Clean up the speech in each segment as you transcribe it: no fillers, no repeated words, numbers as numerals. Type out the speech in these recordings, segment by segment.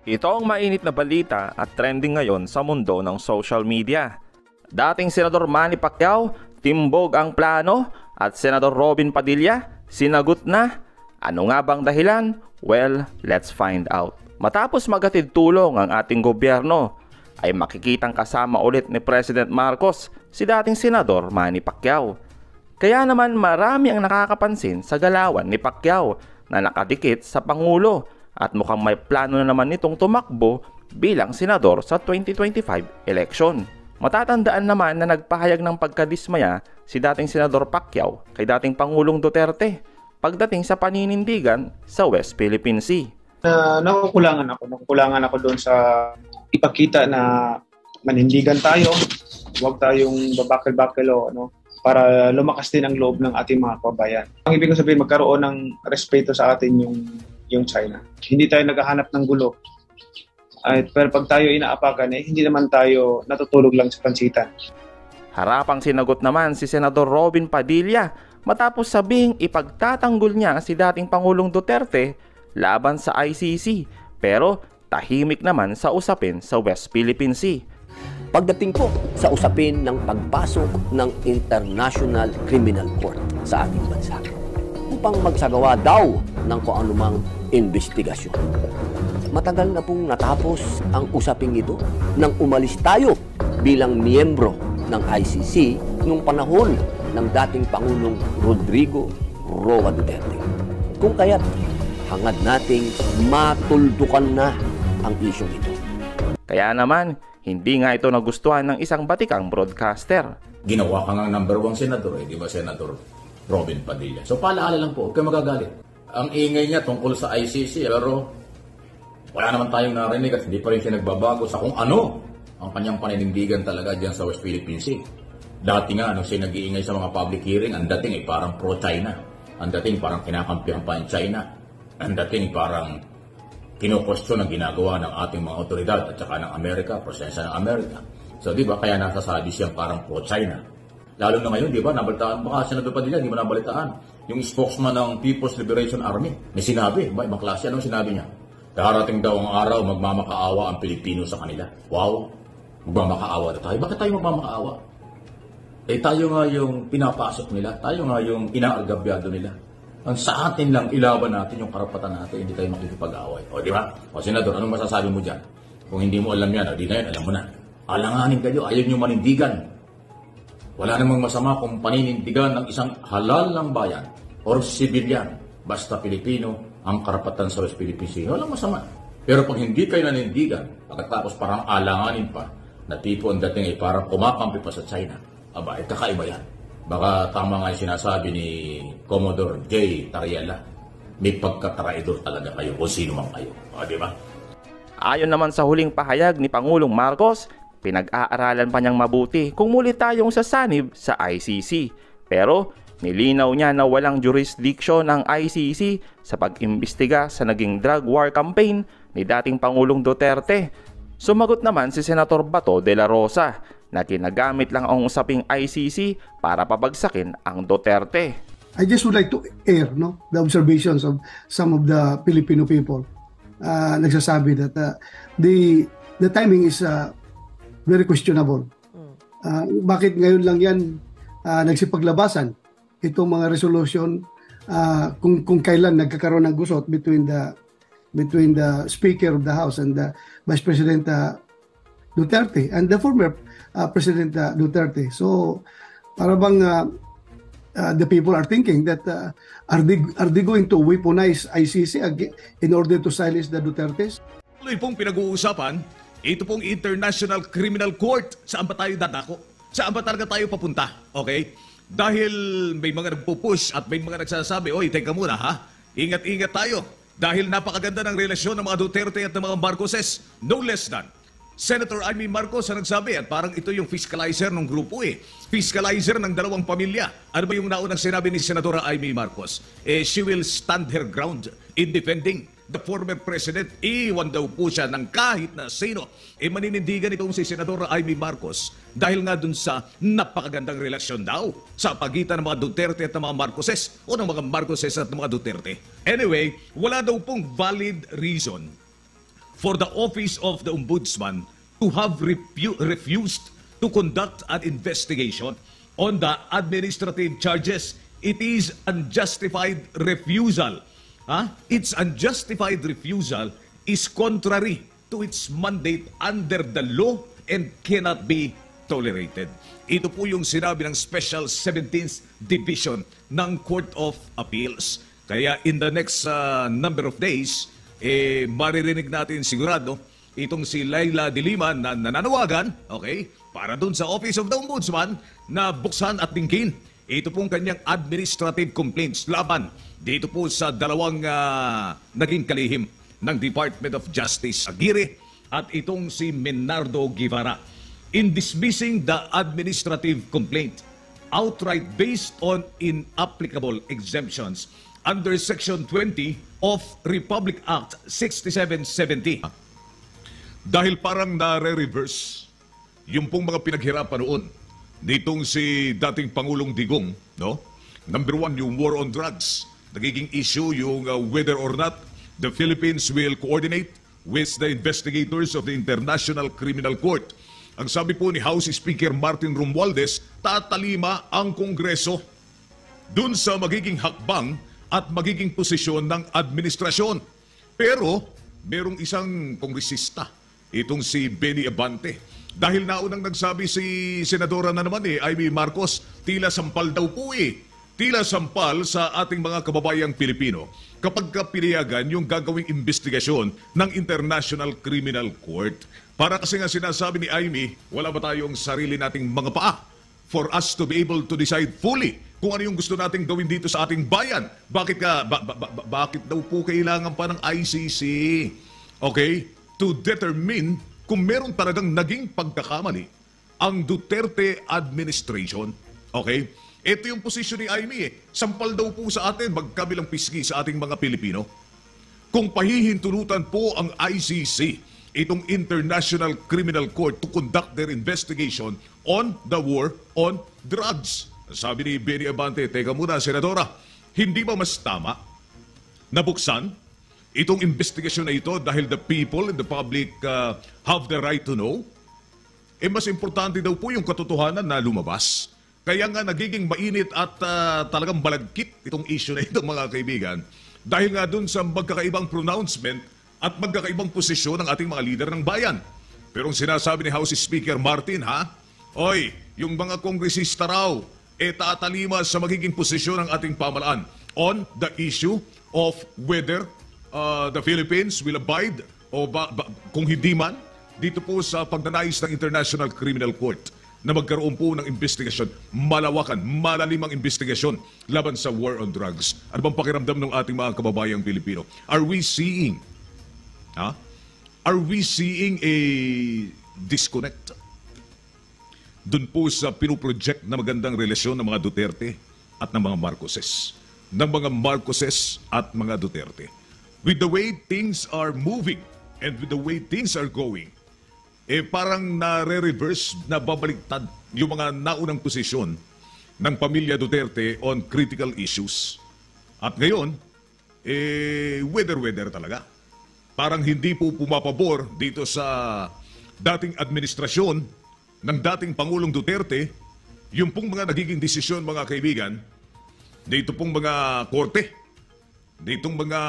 Ito ang mainit na balita at trending ngayon sa mundo ng social media. Dating Senador Manny Pacquiao, timbog ang plano at Senador Robin Padilla, sinagot na. Ano nga bang dahilan? Well, let's find out. Matapos maghatid tulong ang ating gobyerno, ay makikitang kasama ulit ni President Marcos si dating Senador Manny Pacquiao. Kaya naman marami ang nakakapansin sa galawan ni Pacquiao na nakadikit sa Pangulo at mukhang may plano na naman nitong tumakbo bilang senador sa 2025 election. Matatandaan naman na nagpahayag ng pagkadismaya si dating Senador Pacquiao kay dating Pangulong Duterte pagdating sa paninindigan sa West Philippine Sea. Nakukulangan ako doon sa ipakita na manindigan tayo, huwag tayong babakal-bakal para lumakas din ang loob ng ating mga kababayan. Ang ibig sabihin, magkaroon ng respeto sa atin yung China. Hindi tayo naghahanap ng gulo. Pero pag tayo inaapakan, hindi naman tayo natutulog lang sa pansitan. Harapang sinagot naman si Senador Robin Padilla matapos sabing ipagtatanggol niya si dating Pangulong Duterte laban sa ICC. Pero tahimik naman sa usapin sa West Philippine Sea. Pagdating po sa usapin ng pagpasok ng International Criminal Court sa ating bansa upang magsagawa daw ng kung anumang investigasyon. Matagal na pong natapos ang usaping ito nang umalis tayo bilang miyembro ng ICC noong panahon ng dating Pangulong Rodrigo Roa Duterte. Kung kaya't hangad nating matuldukan na ang isyong ito. Kaya naman, hindi nga ito nagustuhan ng isang batikang broadcaster. Ginawa ka nga number 1 senador, di ba, Senador Robin Padilla? So paalaala lang po, huwag kayo magagalit. Ang ingay niya tungkol sa ICC, pero wala naman tayong narinig at hindi pa rin siya nagbabago sa kung ano ang kanyang paninindigan talaga dyan sa West Philippine Sea. Dati nga, nung siya nag-iingay sa mga public hearing, ang dating ay parang pro-China. Ang dating parang kinakampihan pa ang China. Ang dating parang kinukostyon ang ginagawa ng ating mga otoridad at saka ng Amerika, presensya ng Amerika. So di ba, kaya nasasabi siyang parang pro-China. Lalo na ngayon, di ba, nabalitaan, baka Senador Padilla, di mo nabalitaan. Yung spokesman ng People's Liberation Army, may sinabi, ba, ibang klase, anong sinabi niya? Darating daw ang araw, magmamakaawa ang Pilipino sa kanila. Wow, magmamakaawa na tayo. Bakit tayo magmamakaawa? Tayo nga yung pinapasok nila, tayo nga yung inaargabyado nila. Ang sa atin lang, ilaban natin yung karapatan natin, hindi tayo makikipag-away. O, di ba? O, Senador, anong masasabi mo dyan? Kung hindi mo alam yan, di na yan, alam mo na. Alanganin kayo, ayaw nyo manindigan. Wala namang masama kung paninindigan ng isang halal ng bayan or sibilyan, basta Pilipino, ang karapatan sa West Philippine Sea. Walang masama. Pero pag hindi kayo nanindigan, pagkatapos parang alanganin pa, na tipo ang dating ay parang kumakampi pa sa China, aba, kakaiba yan. Baka tama nga yung sinasabi ni Commodore J. Tariela, may pagkatraidor talaga kayo kung sino man kayo. O, di ba? Ayon naman sa huling pahayag ni Pangulong Marcos, pinag-aaralan pa niyang mabuti kung muli tayong sasanib sa ICC. Pero nilinaw niya na walang jurisdiction ng ICC sa pag-imbestiga sa naging drug war campaign ni dating Pangulong Duterte. Sumagot naman si Senator Bato de la Rosa na ginagamit lang ang usaping ICC para pabagsakin ang Duterte. I just would like to air the observations of some of the Filipino people. Nagsasabi that the timing is very questionable. Bakit ngayon lang yan nagsipaglabasan itong mga resolution kung kailan nagkakaroon ng gusot between the Speaker of the House and the Vice President Duterte and the former President Duterte. So para bang the people are thinking that are they going to weaponize ICC in order to silence the Dutertes? Tuloy pong pinag-uusapan, ito pong International Criminal Court. Saan ba tayo dadako? Saan ba talaga tayo papunta? Okay? Dahil may mga nagpupush at may mga nagsasabi, oy, teka muna ha, ingat-ingat tayo. Dahil napakaganda ng relasyon ng mga Duterte at ng mga Marcoses, no less than Senator Amy Marcos ang nagsabi at parang ito yung fiscalizer ng grupo Fiscalizer ng dalawang pamilya. Ano ba yung naunang sinabi ni Senator Amy Marcos? She will stand her ground in defending the former president, iwan daw po siya ng kahit na sino. Maninindigan itong si Senadora Amy Marcos dahil nga dun sa napakagandang relasyon daw sa pagitan ng mga Duterte at ng mga Marcoses o ng mga Marcoses at ng mga Duterte. Anyway, wala daw pong valid reason for the Office of the Ombudsman to have refused to conduct an investigation on the administrative charges. It is unjustified refusal. Its unjustified refusal is contrary to its mandate under the law and cannot be tolerated. Ito po yung sinabi ng Special 17th Division ng Court of Appeals. Kaya in the next number of days, maririnig natin sigurado itong si Laila de Lima na nananawagan, okay, para dun sa Office of the Ombudsman na buksan at tingkin ito pong kanyang administrative complaints laban dito po sa dalawang naging kalihim ng Department of Justice, Aguirre at itong si Menardo Guevara, in dismissing the administrative complaint outright based on inapplicable exemptions under Section 20 of Republic Act 6770. Dahil parang nare-reverse yung pong mga pinaghirapan noon nitong si dating Pangulong Digong, no? Number one, yung war on drugs. Nagiging issue yung whether or not the Philippines will coordinate with the investigators of the International Criminal Court. Ang sabi po ni House Speaker Martin Romualdez, tatalima ang Kongreso dun sa magiging hakbang at magiging posisyon ng administrasyon. Pero, merong isang kongresista, itong si Benny Abante. Dahil naunang nagsabi si Senadora na naman Amy Marcos, tila sampal daw po tila sampal sa ating mga kababayang Pilipino kapag pinayagan yung gagawing investigasyon ng International Criminal Court. Para kasi nga sinasabi ni Amy, wala ba tayong sarili nating mga paa for us to be able to decide fully kung ano yung gusto nating gawin dito sa ating bayan? Bakit daw po kailangan pa ng ICC? Okay? To determine kung meron talagang naging pagkakamali ang Duterte administration. Okay? Ito yung posisyon ni Amy Sampal daw po sa atin, magkabilang pisngi sa ating mga Pilipino. Kung pahihintulutan po ang ICC, itong International Criminal Court, to conduct their investigation on the war on drugs. Sabi ni Benny Abante, teka muna, Senadora, hindi ba mas tama na buksan itong investigasyon na ito dahil the people and the public have the right to know? Mas importante daw po yung katotohanan na lumabas. Kaya nga nagiging mainit at talagang balagkit itong issue na ito, mga kaibigan. Dahil nga dun sa magkakaibang pronouncement at magkakaibang posisyon ng ating mga lider ng bayan. Pero ang sinasabi ni House Speaker Martin, oy, yung mga kongresista raw, tatalima sa magiging posisyon ng ating pamalaan on the issue of whether the Philippines will abide o kung hindi man dito po sa pagnanais ng International Criminal Court na magkaroon po ng investigasyon, malawakan, malalimang investigasyon laban sa war on drugs. Ano bang pakiramdam ng ating mga kababayang Pilipino? Are we seeing a disconnect dun po sa pinuproject na magandang relasyon ng mga Duterte at ng mga Marcoses? Ng mga Marcoses at mga Duterte. With the way things are moving and with the way things are going, parang nare-reverse, nababaliktad yung mga naunang posisyon ng pamilya Duterte on critical issues. At ngayon, weather talaga. Parang hindi po pumapabor dito sa dating administrasyon ng dating Pangulong Duterte yung pong mga nagiging desisyon, mga kaibigan, dito pong mga korte, ditong mga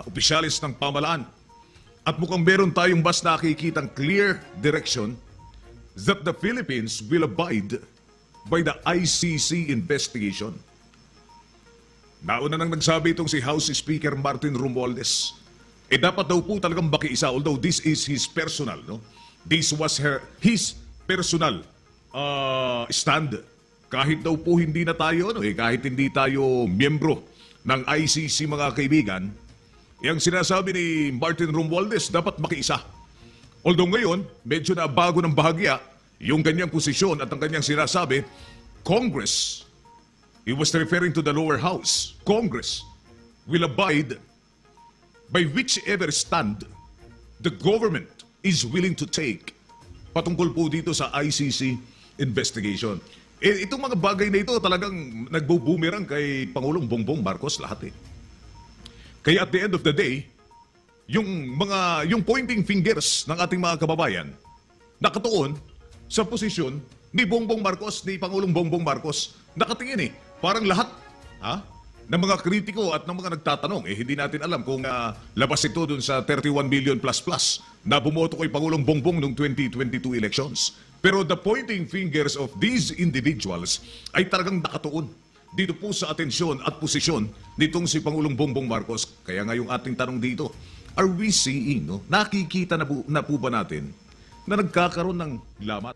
opisyalis ng pamalaan. At mukhang meron tayong mas nakikitang clear direction that the Philippines will abide by the ICC investigation. Nauna nang nagsabi itong si House Speaker Martin Romualdez, dapat daw po talagang makiisa, although this is his personal, no? This was his personal stand. Kahit daw po hindi na tayo, kahit hindi tayo miyembro ng ICC, mga kaibigan, yung sinasabi ni Martin Romualdez, dapat makiisa. Although ngayon, medyo na bago ng bahagya yung kanyang posisyon at ang kanyang sinasabi, Congress, he was referring to the lower house, Congress will abide by whichever stand the government is willing to take patungkol po dito sa ICC investigation. Itong mga bagay na ito talagang nagbo-boomerang kay Pangulong Bongbong Marcos lahat eh. Kaya at the end of the day, yung pointing fingers ng ating mga kababayan nakatuon sa posisyon ni Bongbong Marcos, ni Pangulong Bongbong Marcos. Nakatingin eh. Parang lahat ng mga kritiko at ng mga nagtatanong, hindi natin alam kung labas ito dun sa 31 billion plus na bumoto kay Pangulong Bongbong noong 2022 elections. Pero the pointing fingers of these individuals ay talagang nakatuon dito po sa atensyon at posisyon nitong si Pangulong Bongbong Marcos. Kaya nga yung ating tanong dito, are we seeing, nakikita na po ba natin na nagkakaroon ng lamat?